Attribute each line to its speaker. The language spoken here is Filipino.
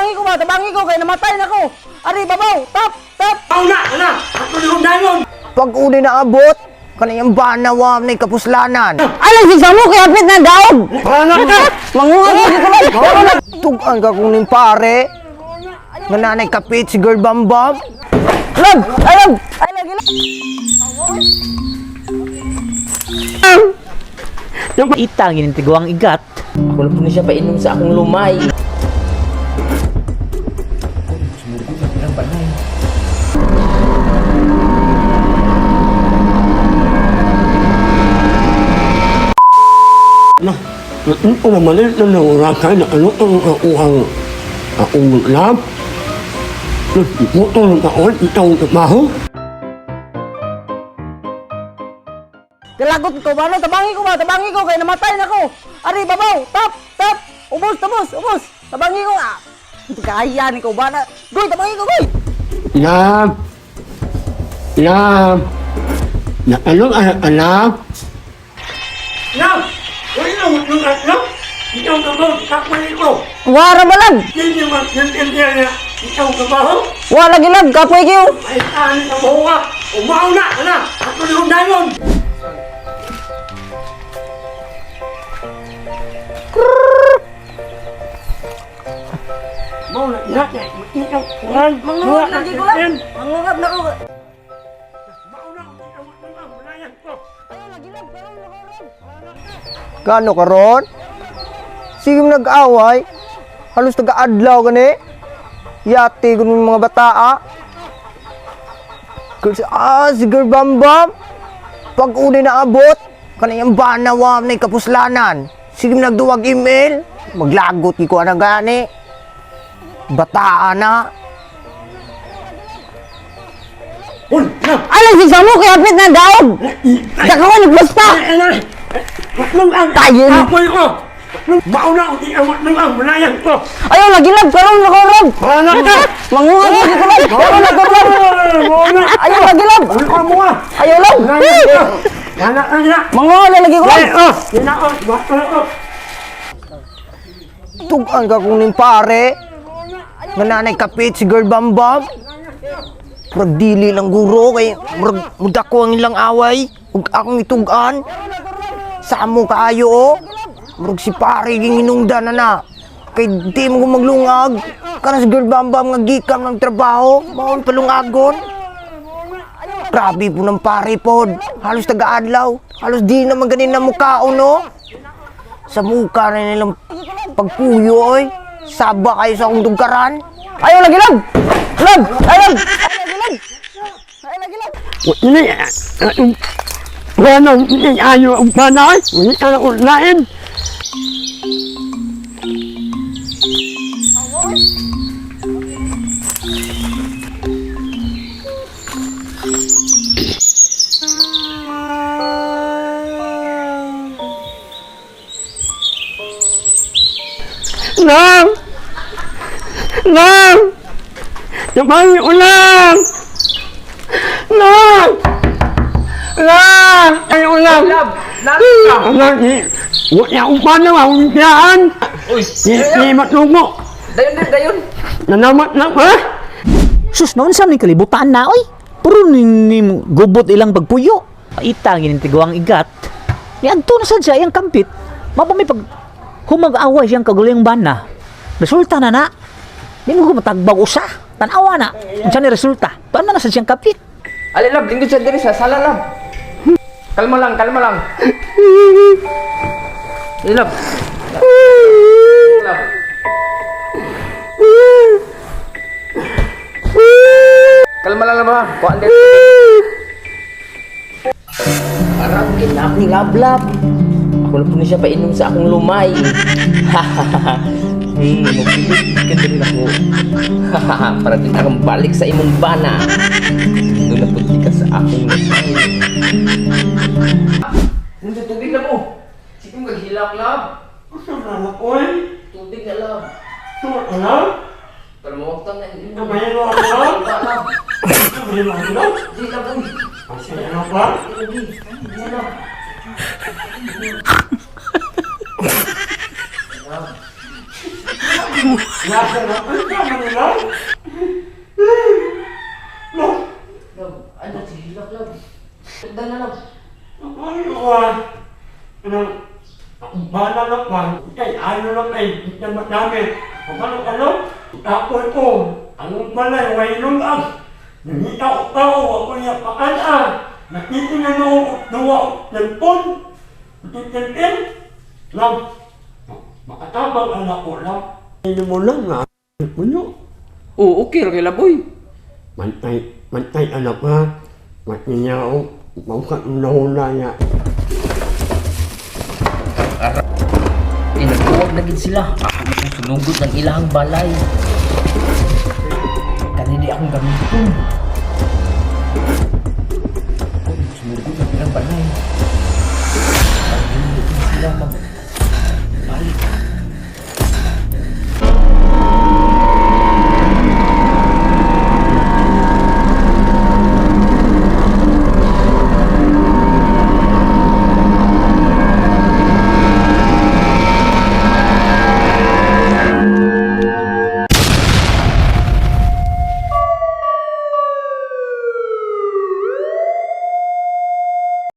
Speaker 1: tabangi ko, kaya namatay na ko. Ari, babaw, tap.
Speaker 2: Ako na! Ako na yung dayon!
Speaker 3: Pag uli na abot, kaniyang banawa na kapuslanan.
Speaker 1: Alam, sigsa mo, kaya hapit na daog. Mangungan ko dito lang.
Speaker 3: Tugan ka kuning pare. Nananay kapit si Girl Bambam.
Speaker 1: Lab! Ay, lab!
Speaker 4: Itang ginintiguang igat. Ako lang po na siya painom sa akong lumay.
Speaker 2: Ano ko naman na nangurakay na ano ang akong lab? Ito ng taon, itong trabaho?
Speaker 1: Kalagot ko ba? Tabangi ko, kaya namatay na ko. Ari, babaw, tap. Ubos. Tabangi ko. Hindi kaya ni ko ba na. Goy, tabangi ko, goy.
Speaker 2: Lab! Na anong anak? Lab! Wala na yung anak! Itong trabaho, kapalit ko!
Speaker 1: Wara ba lang?
Speaker 2: Hindi naman yung itong trabaho?
Speaker 1: Wala gilag, kapoy kayo.
Speaker 2: Ay, tanin ang buka! Umaw na! Ako na yung dayon! Mau na inatnya, itong kuran!
Speaker 1: Mangungab lagi ko lang. Mangungab na ko.
Speaker 2: Mau na, itong malayan ko!
Speaker 1: Ayaw, nagilag,
Speaker 3: Gano karon? Sige mo nag-away. Halos taga-adlaw gani. Yati ko ng mga bataa. Si Girl Bambam. Pag uli na abot, kaniyang banawa na kapuslanan. Sige mo nagduwag email. Maglagot ko na gani. Bataa na.
Speaker 2: Uy, na!
Speaker 1: Alam, sigsa mo, kaya hapit na daog. Dakawan, nagbasta. Tayo.
Speaker 2: Apoy ko! Mau na, itong malayan ko!
Speaker 1: Ayaw, nagilag, karong nakurog. Mangungan ko dito lang. Ayaw, nagilag. Ayaw lang. Mangungan lagi ko lang.
Speaker 3: Tugan ka kuning pare. Nananay kapit si Girl Bambam. Murag dili lang guro kay murag mudako ang ilang away. Ug akong itugan. Samo kaayo o. Murag si pare ginginungdan na. Kay di mo maglungag. Kana si Girl Bambam nga gikam ng trabaho. Maon palungagon. Grabe po ng pare pod. Halos taga-adlaw. Halos di naman ganin na mukhaon no. Sa mukha na nilang pagpuyo oy. Saba kayo sa akong dugkaran.
Speaker 1: Ayaw, nagilag. Lag. Ayaw.
Speaker 2: Ini, bueno, ini ayo panay, ini ana unain. Lang! Naman ulang! Lang! Ay ulang! Lang! Wala upan na mahuntian! Hindi matlumo!
Speaker 4: Dayon.
Speaker 2: Nanamat lang, ha?
Speaker 4: Sus, noon sa ni kalibutan na, oy. Puro ni gubot ilang pagpuyo. Itang ginintiguang igat. Niadto na sadya yung kampit. Mapamay pag humag-away siyang kagulong bana. Resulta na. Di mo matagbag usa. Tanawa na. Diyan ni resulta. Paano na sa siyang kapit?
Speaker 5: Alilab, lingkod siya diri sa sala lab. Kalma lang. Alilab. Kalma lang ba? Kuan din.
Speaker 4: Parang kinap ni lablab. Ako lang po na siya painom sa akong lumay. Magpilit ka din ako. Para din akong balik sa imong bana. Doon napunti ka sa akong lumay.
Speaker 5: Hindi tubig na mo. Sige mo kaghilak lab. Tubig na lab. Pero mawagtang na hindi mo. Lab. Di lab. Nasa na ang tama nila.
Speaker 3: Ano, sige, love. Tagdan na lang.
Speaker 5: Bala na pa. Ano lang ay, hindi madami. Ano? Tapos ko, anong balay, way lumag. Nangita ko, ako niya pakaan. Nakikinan ako, nawa ako, telpon. Titilpin. Lang, makatabang anak ko lang.
Speaker 2: Hindi mo lang nga. Puno.
Speaker 6: Oo, okay lang kila boy.
Speaker 2: Mantay anak ha. Matinyaw. Maukat mo nahula niya.
Speaker 7: Nagtuwag na gid sila. Ako itong sunugod ng ilang balay. Kanina akong gamiton. Ako sunugod ng ilang balay. Pag hindi sila